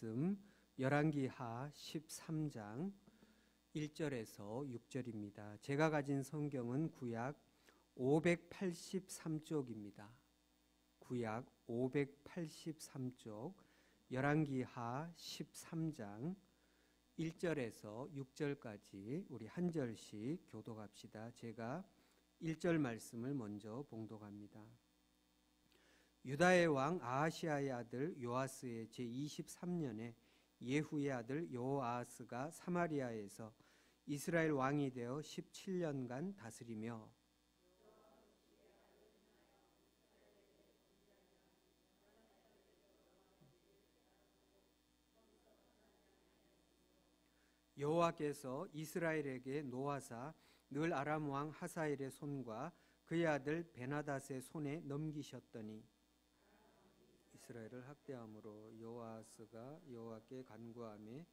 말씀 열왕기하 13장 1절에서 6절입니다. 제가 가진 성경은 구약 583쪽입니다. 구약 583쪽 열왕기하 13장 1절에서 6절까지 우리 한 절씩 교독합시다. 제가 1절 말씀을 먼저 봉독합니다. 유다의 왕 아하시아의 아들 요아스의 제23년에 예후의 아들 여호아하스가 사마리아에서 이스라엘 왕이 되어 17년간 다스리며 여호와께서 이스라엘에게 노하사 늘 아람 왕 하사엘의 손과 그의 아들 베나닷의 손에 넘기셨더니 이스라엘을 학대함으로 여호아스가 여호와께 간구하매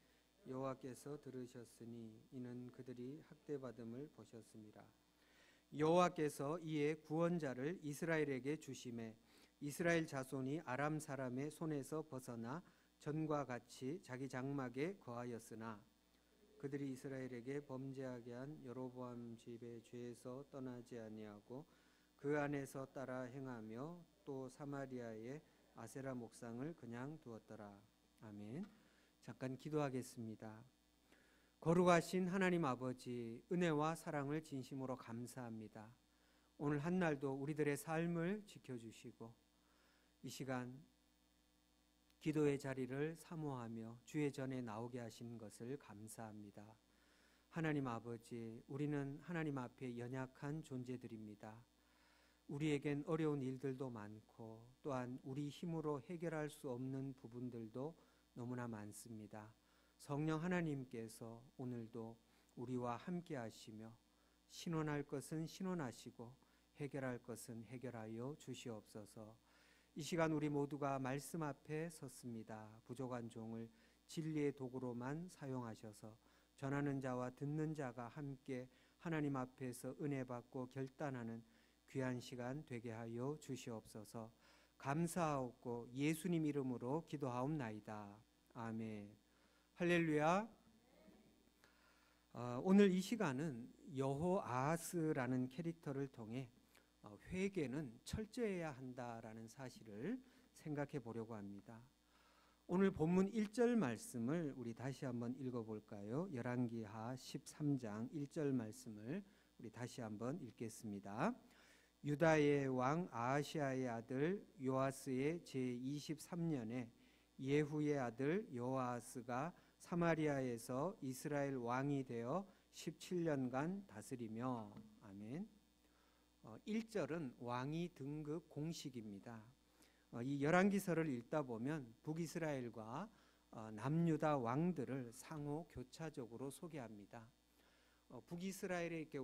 여호와께서 들으셨으니 이는 그들이 학대받음을 보셨습니다. 여호와께서 이에 구원자를 이스라엘에게 주심에 이스라엘 자손이 아람 사람의 손에서 벗어나 전과 같이 자기 장막에 거하였으나 그들이 이스라엘에게 범죄하게 한 여로보암 집의 죄에서 떠나지 아니하고 그 안에서 따라 행하며 또 사마리아의 아세라 목상을 그냥 두었더라. 아멘. 잠깐 기도하겠습니다. 거룩하신 하나님 아버지, 은혜와 사랑을 진심으로 감사합니다. 오늘 한날도 우리들의 삶을 지켜주시고 이 시간 기도의 자리를 사모하며 주의 전에 나오게 하신 것을 감사합니다. 하나님 아버지, 우리는 하나님 앞에 연약한 존재들입니다. 우리에겐 어려운 일들도 많고 또한 우리 힘으로 해결할 수 없는 부분들도 너무나 많습니다. 성령 하나님께서 오늘도 우리와 함께 하시며 신원할 것은 신원하시고 해결할 것은 해결하여 주시옵소서. 이 시간 우리 모두가 말씀 앞에 섰습니다. 부족한 종을 진리의 도구로만 사용하셔서 전하는 자와 듣는 자가 함께 하나님 앞에서 은혜 받고 결단하는 귀한 시간 되게 하여 주시옵소서. 감사하옵고 예수님 이름으로 기도하옵나이다. 아멘. 할렐루야. 오늘 이 시간은 여호아하스라는 캐릭터를 통해 회개는 철저해야 한다라는 사실을 생각해 보려고 합니다. 오늘 본문 1절 말씀을 우리 다시 한번 읽어볼까요? 열왕기하 13장 1절 말씀을 우리 다시 한번 읽겠습니다. 유다의 왕 아하시아의 아들 요아스의 제23년에 예후의 아들 여호아하스가 사마리아에서 이스라엘 왕이 되어 17년간 다스리며 아멘. 1절은 왕위 등급 공식입니다. 이 열왕기서를 읽다 보면 북이스라엘과 남유다 왕들을 상호 교차적으로 소개합니다. 북이스라엘의 이렇게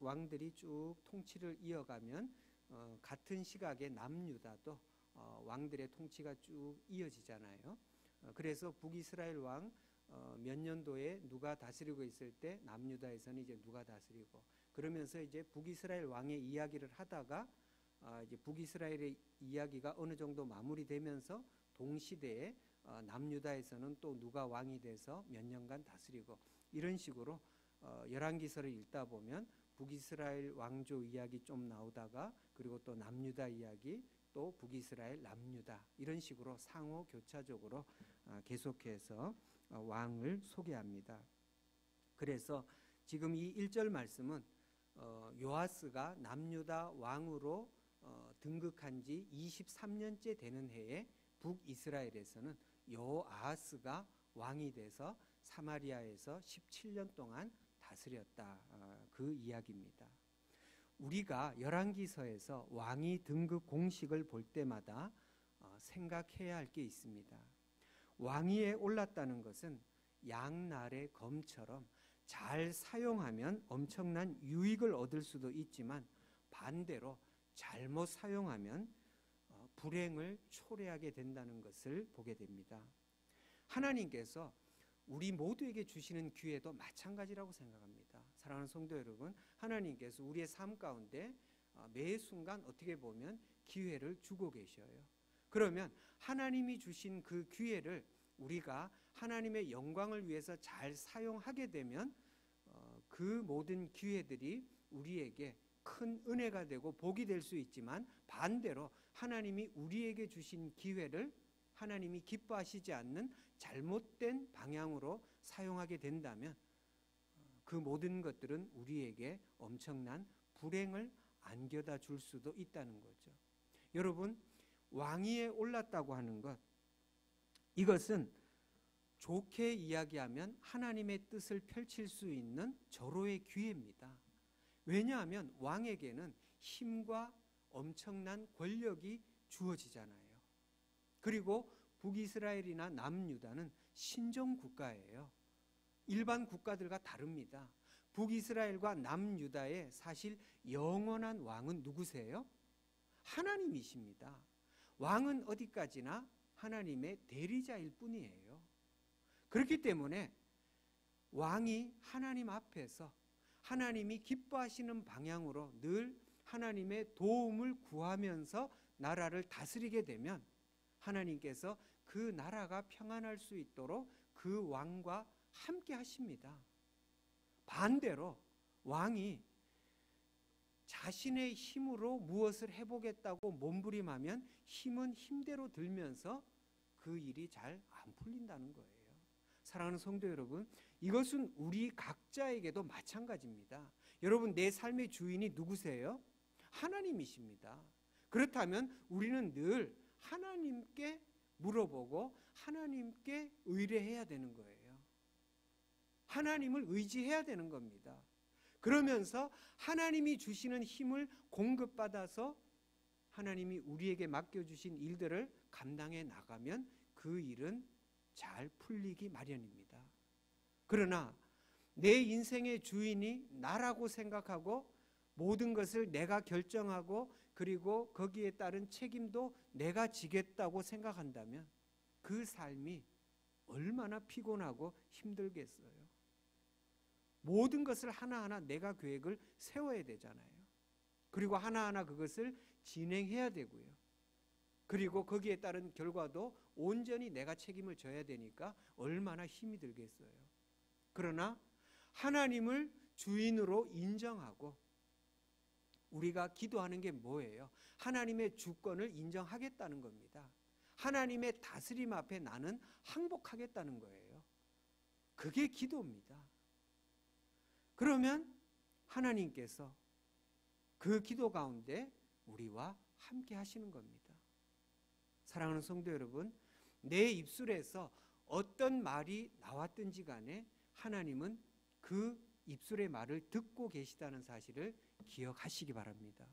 왕들이 쭉 통치를 이어가면 같은 시각에 남유다도 왕들의 통치가 쭉 이어지잖아요. 그래서 북이스라엘 왕 몇 년도에 누가 다스리고 있을 때 남유다에서는 이제 누가 다스리고 그러면서 이제 북이스라엘 왕의 이야기를 하다가 이제 북이스라엘의 이야기가 어느 정도 마무리되면서 동시대에 남유다에서는 또 누가 왕이 돼서 몇 년간 다스리고 이런 식으로 열왕기서를 읽다 보면 북이스라엘 왕조 이야기 좀 나오다가 그리고 또 남유다 이야기 또 북이스라엘 남유다 이런 식으로 상호 교차적으로 계속해서 왕을 소개합니다. 그래서 지금 이 1절 말씀은 요아스가 남유다 왕으로 등극한 지 23년째 되는 해에 북이스라엘에서는 여호아하스가 왕이 돼서 사마리아에서 17년 동안 다스렸다. 그 이야기입니다. 우리가 열왕기서에서 왕위 등급 공식을 볼 때마다 생각해야 할 게 있습니다. 왕위에 올랐다는 것은 양날의 검처럼 잘 사용하면 엄청난 유익을 얻을 수도 있지만 반대로 잘못 사용하면 불행을 초래하게 된다는 것을 보게 됩니다. 하나님께서 우리 모두에게 주시는 기회도 마찬가지라고 생각합니다. 사랑하는 성도 여러분, 하나님께서 우리의 삶 가운데 매 순간 어떻게 보면 기회를 주고 계셔요. 그러면 하나님이 주신 그 기회를 우리가 하나님의 영광을 위해서 잘 사용하게 되면 그 모든 기회들이 우리에게 큰 은혜가 되고 복이 될 수 있지만, 반대로 하나님이 우리에게 주신 기회를 하나님이 기뻐하시지 않는 잘못된 방향으로 사용하게 된다면 그 모든 것들은 우리에게 엄청난 불행을 안겨다 줄 수도 있다는 거죠. 여러분, 왕위에 올랐다고 하는 것, 이것은 좋게 이야기하면 하나님의 뜻을 펼칠 수 있는 절호의 기회입니다. 왜냐하면 왕에게는 힘과 엄청난 권력이 주어지잖아요. 그리고 북이스라엘이나 남유다는 신정 국가예요. 일반 국가들과 다릅니다. 북이스라엘과 남유다의 사실 영원한 왕은 누구세요? 하나님이십니다. 왕은 어디까지나 하나님의 대리자일 뿐이에요. 그렇기 때문에 왕이 하나님 앞에서 하나님이 기뻐하시는 방향으로 늘 하나님의 도움을 구하면서 나라를 다스리게 되면 하나님께서 그 나라가 평안할 수 있도록 그 왕과 함께 하십니다. 반대로 왕이 자신의 힘으로 무엇을 해보겠다고 몸부림하면 힘은 힘대로 들면서 그 일이 잘 안 풀린다는 거예요. 사랑하는 성도 여러분, 이것은 우리 각자에게도 마찬가지입니다. 여러분, 내 삶의 주인이 누구세요? 하나님이십니다. 그렇다면 우리는 늘 하나님께 물어보고 하나님께 의뢰해야 되는 거예요. 하나님을 의지해야 되는 겁니다. 그러면서 하나님이 주시는 힘을 공급받아서 하나님이 우리에게 맡겨주신 일들을 감당해 나가면 그 일은 잘 풀리기 마련입니다. 그러나 내 인생의 주인이 나라고 생각하고 모든 것을 내가 결정하고 그리고 거기에 따른 책임도 내가 지겠다고 생각한다면 그 삶이 얼마나 피곤하고 힘들겠어요. 모든 것을 하나하나 내가 계획을 세워야 되잖아요. 그리고 하나하나 그것을 진행해야 되고요. 그리고 거기에 따른 결과도 온전히 내가 책임을 져야 되니까 얼마나 힘이 들겠어요. 그러나 하나님을 주인으로 인정하고 우리가 기도하는 게 뭐예요? 하나님의 주권을 인정하겠다는 겁니다. 하나님의 다스림 앞에 나는 항복하겠다는 거예요. 그게 기도입니다. 그러면 하나님께서 그 기도 가운데 우리와 함께 하시는 겁니다. 사랑하는 성도 여러분, 내 입술에서 어떤 말이 나왔든지 간에 하나님은 그 입술의 말을 듣고 계시다는 사실을 기억하시기 바랍니다.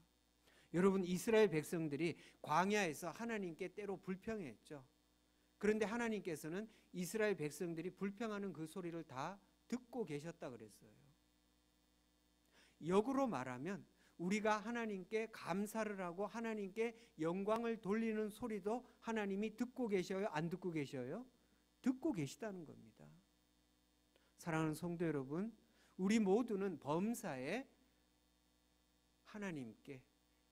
여러분, 이스라엘 백성들이 광야에서 하나님께 때로 불평했죠. 그런데 하나님께서는 이스라엘 백성들이 불평하는 그 소리를 다 듣고 계셨다 그랬어요. 역으로 말하면 우리가 하나님께 감사를 하고 하나님께 영광을 돌리는 소리도 하나님이 듣고 계셔요? 안 듣고 계셔요? 듣고 계시다는 겁니다. 사랑하는 성도 여러분, 우리 모두는 범사에 하나님께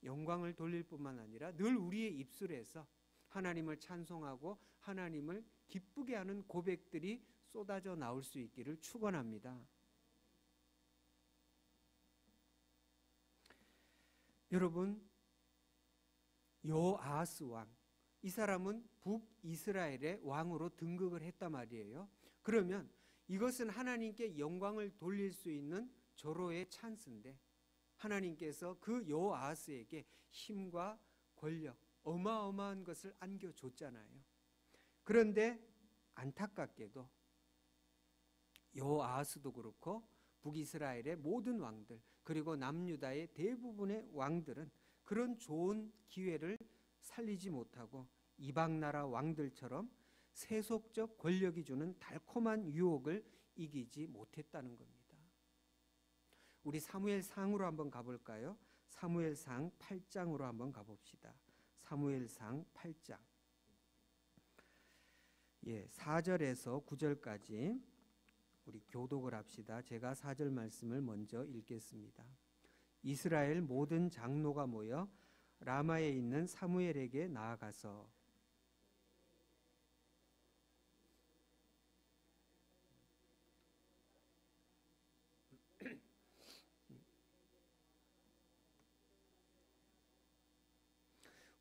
영광을 돌릴 뿐만 아니라 늘 우리의 입술에서 하나님을 찬송하고 하나님을 기쁘게 하는 고백들이 쏟아져 나올 수 있기를 축원합니다. 여러분, 여아스 왕, 이 사람은 북이스라엘의 왕으로 등극을 했단 말이에요. 그러면 이것은 하나님께 영광을 돌릴 수 있는 절호의 찬스인데 하나님께서 그 여아스에게 힘과 권력, 어마어마한 것을 안겨줬잖아요. 그런데 안타깝게도 여아스도 그렇고 북이스라엘의 모든 왕들 그리고 남유다의 대부분의 왕들은 그런 좋은 기회를 살리지 못하고 이방 나라 왕들처럼 세속적 권력이 주는 달콤한 유혹을 이기지 못했다는 겁니다. 우리 사무엘상으로 한번 가볼까요? 사무엘상 8장으로 한번 가봅시다. 사무엘상 8장 4절에서 9절까지 우리 교독을 합시다. 제가 4절 말씀을 먼저 읽겠습니다. 이스라엘 모든 장로가 모여 라마에 있는 사무엘에게 나아가서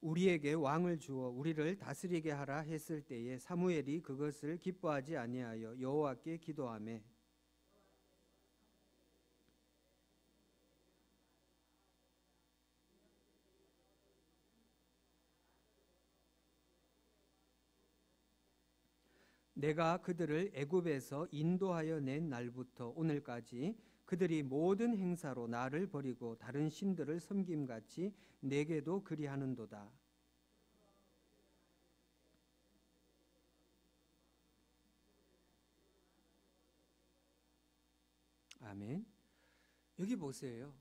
우리에게 왕을 주어 우리를 다스리게 하라 했을 때에 사무엘이 그것을 기뻐하지 아니하여 여호와께 기도하며 내가 그들을 애굽에서 인도하여 낸 날부터 오늘까지 그들이 모든 행사로 나를 버리고 다른 신들을 섬김같이 내게도 그리하는도다. 아멘. 여기 보세요.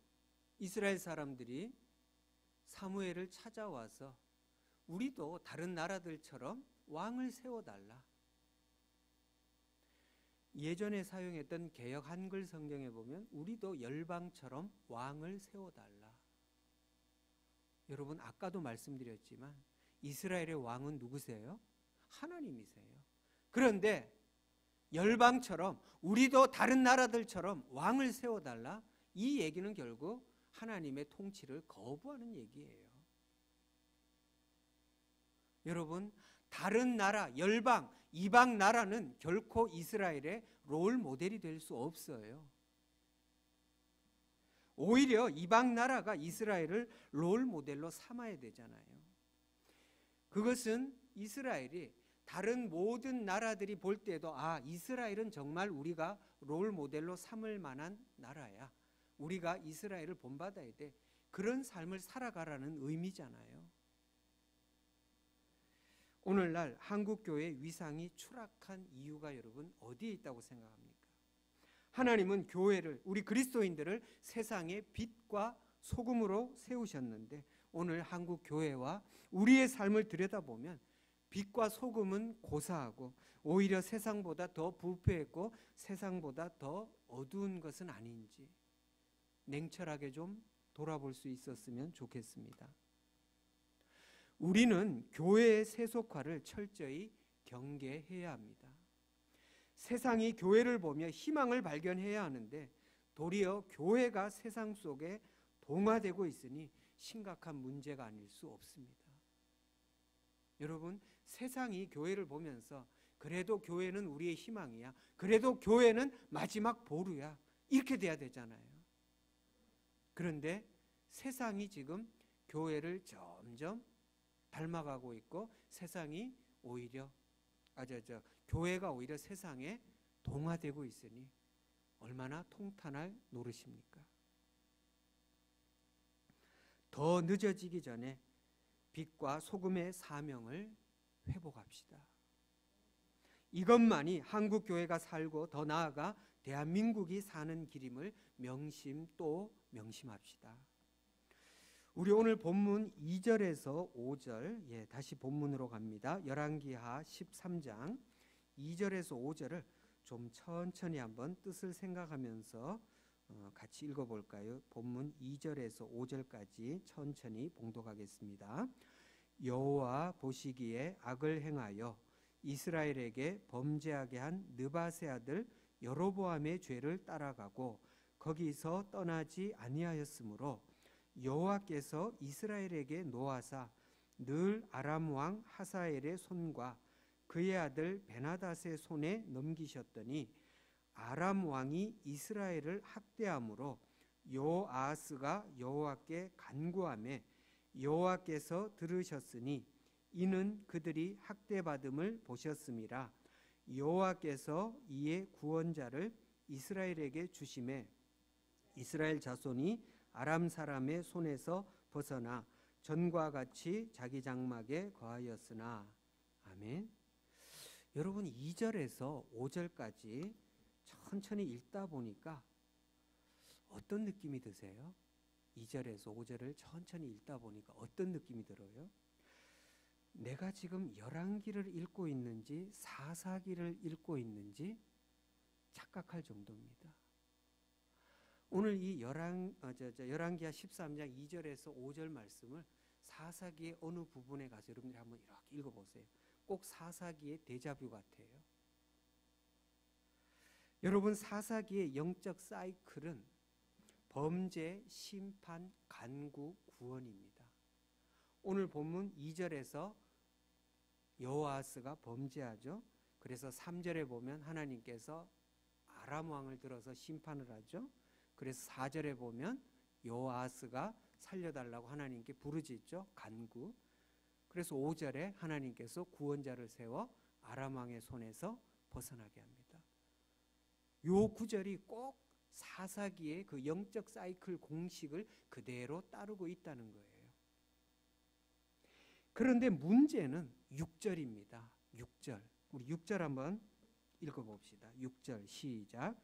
이스라엘 사람들이 사무엘을 찾아와서 우리도 다른 나라들처럼 왕을 세워달라. 예전에 사용했던 개역 한글 성경에 보면 우리도 열방처럼 왕을 세워달라. 여러분 아까도 말씀드렸지만 이스라엘의 왕은 누구세요? 하나님이세요. 그런데 열방처럼 우리도 다른 나라들처럼 왕을 세워달라. 이 얘기는 결국 하나님의 통치를 거부하는 얘기예요. 여러분 다른 나라, 열방, 이방 나라는 결코 이스라엘의 롤 모델이 될 수 없어요. 오히려 이방 나라가 이스라엘을 롤 모델로 삼아야 되잖아요. 그것은 이스라엘이 다른 모든 나라들이 볼 때도 이스라엘은 정말 우리가 롤 모델로 삼을 만한 나라야. 우리가 이스라엘을 본받아야 돼. 그런 삶을 살아가라는 의미잖아요. 오늘날 한국교회의 위상이 추락한 이유가 여러분 어디에 있다고 생각합니까? 하나님은 교회를, 우리 그리스도인들을 세상의 빛과 소금으로 세우셨는데 오늘 한국교회와 우리의 삶을 들여다보면 빛과 소금은 고사하고 오히려 세상보다 더 부패했고 세상보다 더 어두운 것은 아닌지 냉철하게 좀 돌아볼 수 있었으면 좋겠습니다. 우리는 교회의 세속화를 철저히 경계해야 합니다. 세상이 교회를 보며 희망을 발견해야 하는데 도리어 교회가 세상 속에 동화되고 있으니 심각한 문제가 아닐 수 없습니다. 여러분 세상이 교회를 보면서 그래도 교회는 우리의 희망이야. 그래도 교회는 마지막 보루야. 이렇게 돼야 되잖아요. 그런데 세상이 지금 교회를 점점 닮아가고 있고 세상이 오히려 교회가 오히려 세상에 동화되고 있으니 얼마나 통탄할 노릇입니까? 더 늦어지기 전에 빛과 소금의 사명을 회복합시다. 이것만이 한국 교회가 살고 더 나아가 대한민국이 사는 길임을 명심합시다. 우리 오늘 본문 2절에서 5절 다시 본문으로 갑니다. 열왕기하 13장 2절에서 5절을 좀 천천히 한번 뜻을 생각하면서 같이 읽어볼까요? 본문 2절에서 5절까지 천천히 봉독하겠습니다. 여호와 보시기에 악을 행하여 이스라엘에게 범죄하게 한 느바세 아들 여로보암의 죄를 따라가고 거기서 떠나지 아니하였으므로 여호와께서 이스라엘에게 노하사 늘 아람 왕 하사엘의 손과 그의 아들 베나닷의 손에 넘기셨더니 아람 왕이 이스라엘을 학대함으로 요아스가 여호와께 간구하매 여호와께서 들으셨으니 이는 그들이 학대받음을 보셨음이라. 여호와께서 이에 구원자를 이스라엘에게 주심에 이스라엘 자손이 아람 사람의 손에서 벗어나 전과 같이 자기 장막에 거하였으나. 아멘. 여러분 2절에서 5절까지 천천히 읽다 보니까 어떤 느낌이 드세요? 2절에서 5절을 천천히 읽다 보니까 어떤 느낌이 들어요? 내가 지금 열왕기를 읽고 있는지 사사기를 읽고 있는지 착각할 정도입니다. 오늘 이 열왕기하 13장 2절에서 5절 말씀을 사사기의 어느 부분에 가서 여러분들이 한번 이렇게 읽어보세요. 꼭 사사기의 데자뷰 같아요. 여러분 사사기의 영적 사이클은 범죄, 심판, 간구, 구원입니다. 오늘 본문 2절에서 여호아하스가 범죄하죠. 그래서 3절에 보면 하나님께서 아람 왕을 들어서 심판을 하죠. 그래서 4절에 보면 여호아하스가 살려달라고 하나님께 부르짖죠. 간구. 그래서 5절에 하나님께서 구원자를 세워 아람 왕의 손에서 벗어나게 합니다. 요 구절이 꼭 사사기의 그 영적 사이클 공식을 그대로 따르고 있다는 거예요. 그런데 문제는 6절입니다. 6절. 우리 6절 한번 읽어봅시다. 6절 시작.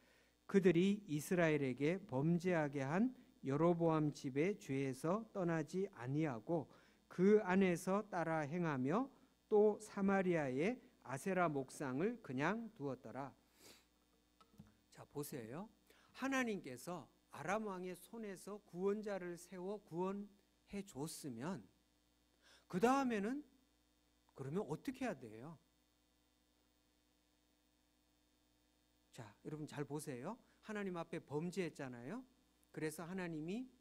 그들이 이스라엘에게 범죄하게 한 여로보암 집의 죄에서 떠나지 아니하고 그 안에서 따라 행하며 또 사마리아의 아세라 목상을 그냥 두었더라. 자, 보세요. 하나님께서 아람 왕의 손에서 구원자를 세워 구원해 줬으면 그 다음에는 그러면 어떻게 해야 돼요? 자, 여러분 잘 보세요. 하나님 앞에 범죄했잖아요. 그래서 하나님이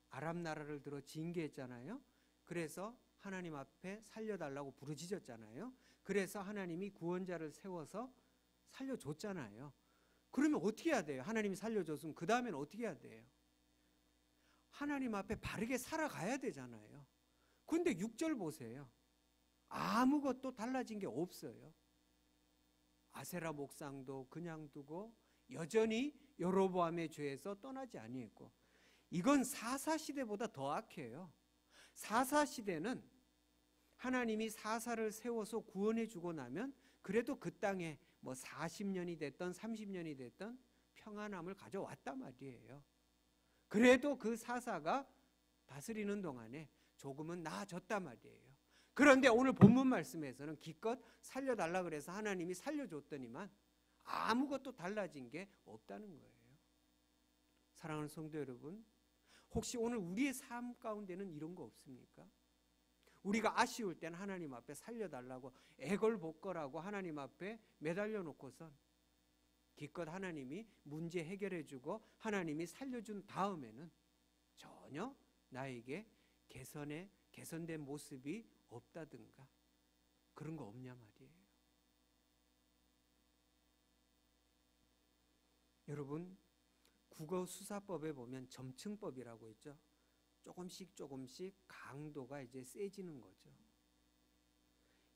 아람 나라를 들어 징계했잖아요. 그래서 하나님 앞에 살려달라고 부르짖었잖아요. 그래서 하나님이 구원자를 세워서 살려줬잖아요. 그러면 어떻게 해야 돼요? 하나님이 살려줬으면 그 다음에는 어떻게 해야 돼요? 하나님 앞에 바르게 살아가야 되잖아요. 근데 6절 보세요. 아무것도 달라진 게 없어요. 아세라 목상도 그냥 두고 여전히 여로보암의 죄에서 떠나지 아니했고, 이건 사사시대보다 더 악해요. 사사시대는 하나님이 사사를 세워서 구원해 주고 나면 그래도 그 땅에 뭐 40년이 됐던 30년이 됐던 평안함을 가져왔단 말이에요. 그래도 그 사사가 다스리는 동안에 조금은 나아졌단 말이에요. 그런데 오늘 본문 말씀에서는 기껏 살려달라 그래서 하나님이 살려줬더니만 아무것도 달라진 게 없다는 거예요. 사랑하는 성도 여러분, 혹시 오늘 우리의 삶 가운데는 이런 거 없습니까? 우리가 아쉬울 때는 하나님 앞에 살려달라고 애걸복걸하고 하나님 앞에 매달려 놓고선 기껏 하나님이 문제 해결해 주고 하나님이 살려준 다음에는 전혀 나에게 개선된 모습이 없다든가 그런 거 없냐 말이에요. 여러분, 국어수사법에 보면 점층법이라고 있죠. 조금씩 강도가 이제 세지는 거죠.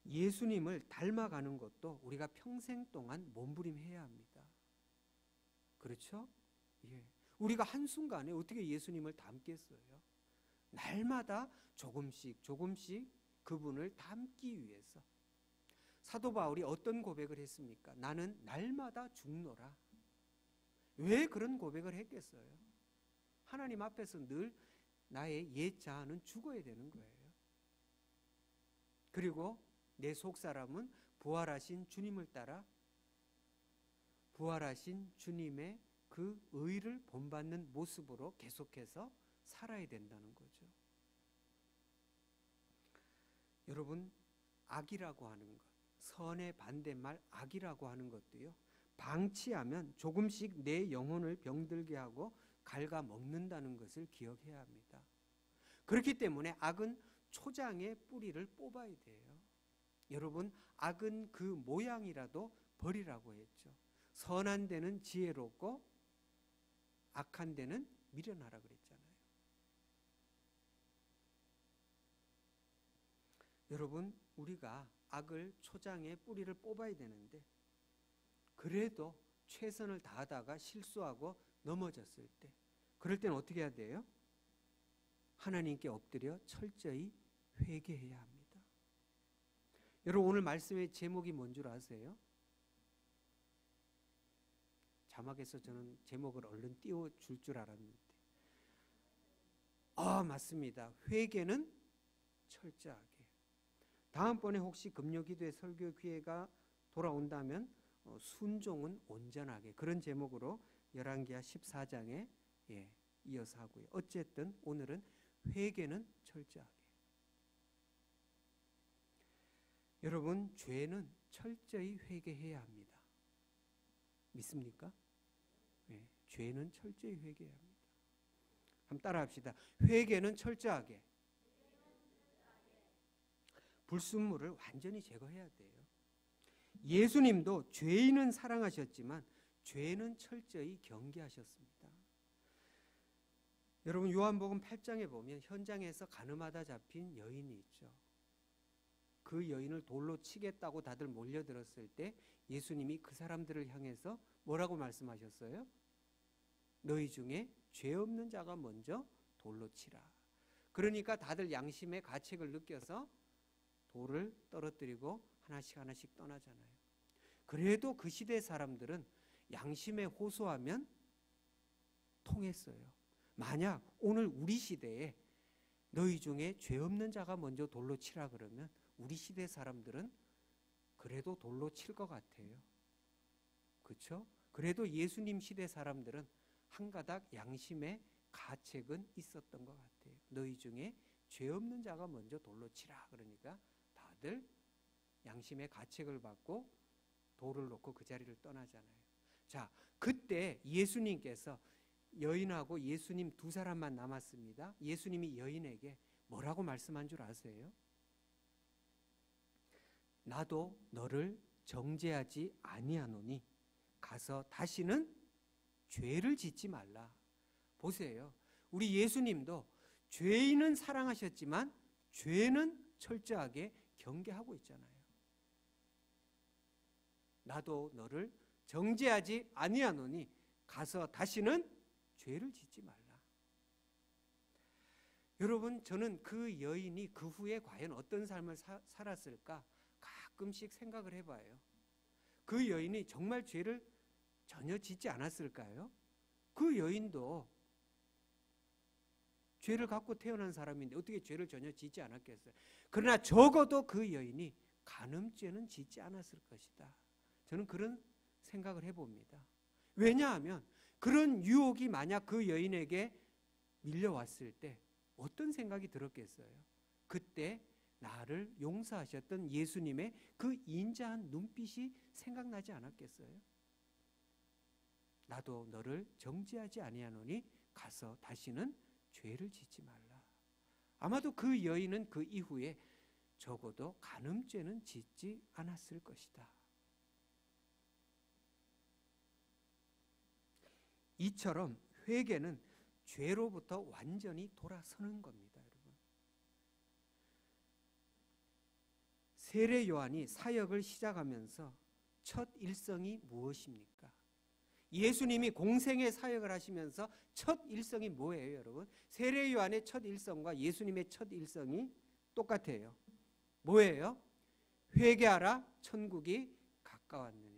예수님을 닮아가는 것도 우리가 평생 동안 몸부림해야 합니다. 그렇죠? 예. 우리가 한순간에 어떻게 예수님을 닮겠어요? 날마다 조금씩 그분을 닮기 위해서. 사도 바울이 어떤 고백을 했습니까? 나는 날마다 죽노라. 왜 그런 고백을 했겠어요? 하나님 앞에서 늘 나의 옛 자아는 죽어야 되는 거예요. 그리고 내 속사람은 부활하신 주님을 따라 부활하신 주님의 그 의를 본받는 모습으로 계속해서 살아야 된다는 거죠. 여러분, 악이라고 하는 것, 선의 반대말 악이라고 하는 것도요, 방치하면 조금씩 내 영혼을 병들게 하고 갉아먹는다는 것을 기억해야 합니다. 그렇기 때문에 악은 초장의 뿌리를 뽑아야 돼요. 여러분, 악은 그 모양이라도 버리라고 했죠. 선한 데는 지혜롭고 악한 데는 미련하라 그랬잖아요. 여러분, 우리가 악을 초장의 뿌리를 뽑아야 되는데 그래도 최선을 다하다가 실수하고 넘어졌을 때, 그럴 때는 어떻게 해야 돼요? 하나님께 엎드려 철저히 회개해야 합니다. 여러분, 오늘 말씀의 제목이 뭔 줄 아세요? 자막에서 저는 제목을 얼른 띄워줄 줄 알았는데, 맞습니다. 회개는 철저하게. 다음번에 혹시 금요기도의 설교 기회가 돌아온다면 순종은 온전하게, 그런 제목으로 열왕기하 14장에 이어서 하고요. 어쨌든 오늘은 회개는 철저하게. 여러분, 죄는 철저히 회개해야 합니다. 믿습니까? 네, 죄는 철저히 회개해야 합니다. 한번 따라합시다. 회개는 철저하게. 불순물을 완전히 제거해야 돼요. 예수님도 죄인은 사랑하셨지만 죄는 철저히 경계하셨습니다. 여러분 요한복음 8장에 보면 현장에서 가늠하다 잡힌 여인이 있죠. 그 여인을 돌로 치겠다고 다들 몰려들었을 때 예수님이 그 사람들을 향해서 뭐라고 말씀하셨어요? 너희 중에 죄 없는 자가 먼저 돌로 치라. 그러니까 다들 양심의 가책을 느껴서 돌을 떨어뜨리고 하나씩 하나씩 떠나잖아요. 그래도 그 시대 사람들은 양심에 호소하면 통했어요. 만약 오늘 우리 시대에 너희 중에 죄 없는 자가 먼저 돌로 치라 그러면 우리 시대 사람들은 그래도 돌로 칠 것 같아요. 그렇죠? 그래도 예수님 시대 사람들은 한 가닥 양심의 가책은 있었던 것 같아요. 너희 중에 죄 없는 자가 먼저 돌로 치라 그러니까 다들 양심의 가책을 받고 돌을 놓고 그 자리를 떠나잖아요. 자, 그때 예수님께서 여인하고 예수님 두 사람만 남았습니다. 예수님이 여인에게 뭐라고 말씀한 줄 아세요? 나도 너를 정죄하지 아니하노니 가서 다시는 죄를 짓지 말라. 보세요. 우리 예수님도 죄인은 사랑하셨지만 죄는 철저하게 경계하고 있잖아요. 나도 너를 정죄하지 아니하노니 가서 다시는 죄를 짓지 말라. 여러분 저는 그 여인이 그 후에 과연 어떤 삶을 살았을까 가끔씩 생각을 해봐요. 그 여인이 정말 죄를 전혀 짓지 않았을까요? 그 여인도 죄를 갖고 태어난 사람인데 어떻게 죄를 전혀 짓지 않았겠어요? 그러나 적어도 그 여인이 간음죄는 짓지 않았을 것이다. 저는 그런 생각을 해봅니다. 왜냐하면 그런 유혹이 만약 그 여인에게 밀려왔을 때 어떤 생각이 들었겠어요? 그때 나를 용서하셨던 예수님의 그 인자한 눈빛이 생각나지 않았겠어요? 나도 너를 정죄하지 아니하노니 가서 다시는 죄를 짓지 말라. 아마도 그 여인은 그 이후에 적어도 간음죄는 짓지 않았을 것이다. 이처럼 회개는 죄로부터 완전히 돌아서는 겁니다, 여러분. 세례 요한이 사역을 시작하면서 첫 일성이 무엇입니까? 예수님이 공생의 사역을 하시면서 첫 일성이 뭐예요, 여러분? 세례 요한의 첫 일성과 예수님의 첫 일성이 똑같아요. 뭐예요? 회개하라, 천국이 가까웠느니라.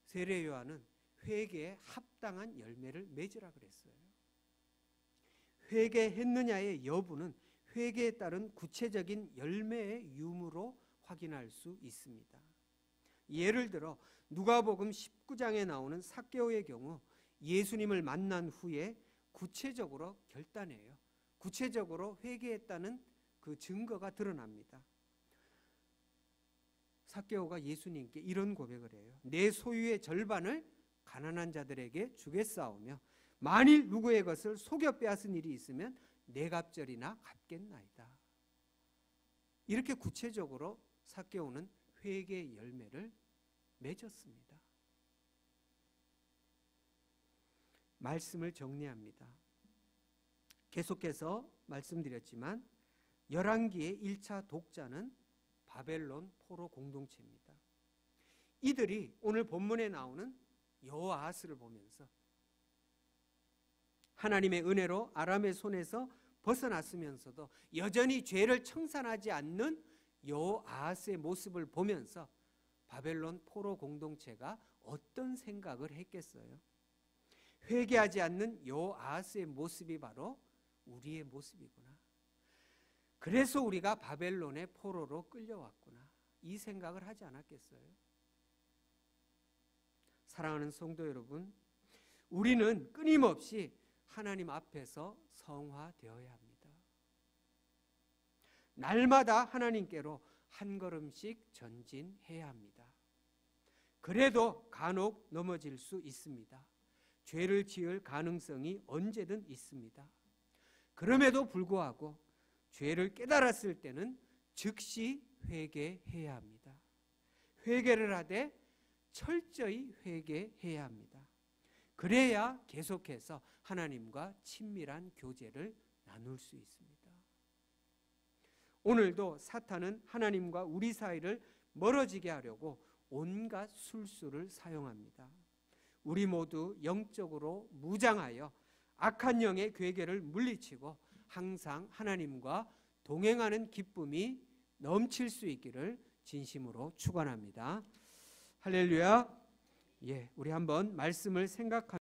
세례 요한은 회개에 합당한 열매를 맺으라 그랬어요. 회개했느냐의 여부는 회개에 따른 구체적인 열매의 유무로 확인할 수 있습니다. 예를 들어 누가복음 19장에 나오는 삭개오의 경우 예수님을 만난 후에 구체적으로 결단해요. 구체적으로 회개했다는 그 증거가 드러납니다. 삭개오가 예수님께 이런 고백을 해요. 내 소유의 절반을 가난한 자들에게 주겠사오며 만일 누구의 것을 속여 빼앗은 일이 있으면 네 갑절이나 갚겠나이다. 이렇게 구체적으로 삭개오는 회개의 열매를 맺었습니다. 말씀을 정리합니다. 계속해서 말씀드렸지만 열왕기의 1차 독자는 바벨론 포로 공동체입니다. 이들이 오늘 본문에 나오는 여호아하스를 보면서 하나님의 은혜로 아람의 손에서 벗어났으면서도 여전히 죄를 청산하지 않는 여호아하스의 모습을 보면서 바벨론 포로 공동체가 어떤 생각을 했겠어요? 회개하지 않는 여호아하스의 모습이 바로 우리의 모습이구나. 그래서 우리가 바벨론의 포로로 끌려왔구나. 이 생각을 하지 않았겠어요? 사랑하는 성도 여러분, 우리는 끊임없이 하나님 앞에서 성화되어야 합니다. 날마다 하나님께로 한 걸음씩 전진해야 합니다. 그래도 간혹 넘어질 수 있습니다. 죄를 지을 가능성이 언제든 있습니다. 그럼에도 불구하고 죄를 깨달았을 때는 즉시 회개해야 합니다. 회개를 하되 철저히 회개해야 합니다. 그래야 계속해서 하나님과 친밀한 교제를 나눌 수 있습니다. 오늘도 사탄은 하나님과 우리 사이를 멀어지게 하려고 온갖 술수를 사용합니다. 우리 모두 영적으로 무장하여 악한 영의 괴계를 물리치고 항상 하나님과 동행하는 기쁨이 넘칠 수 있기를 진심으로 축원합니다. 할렐루야. 우리 한번 말씀을 생각하면서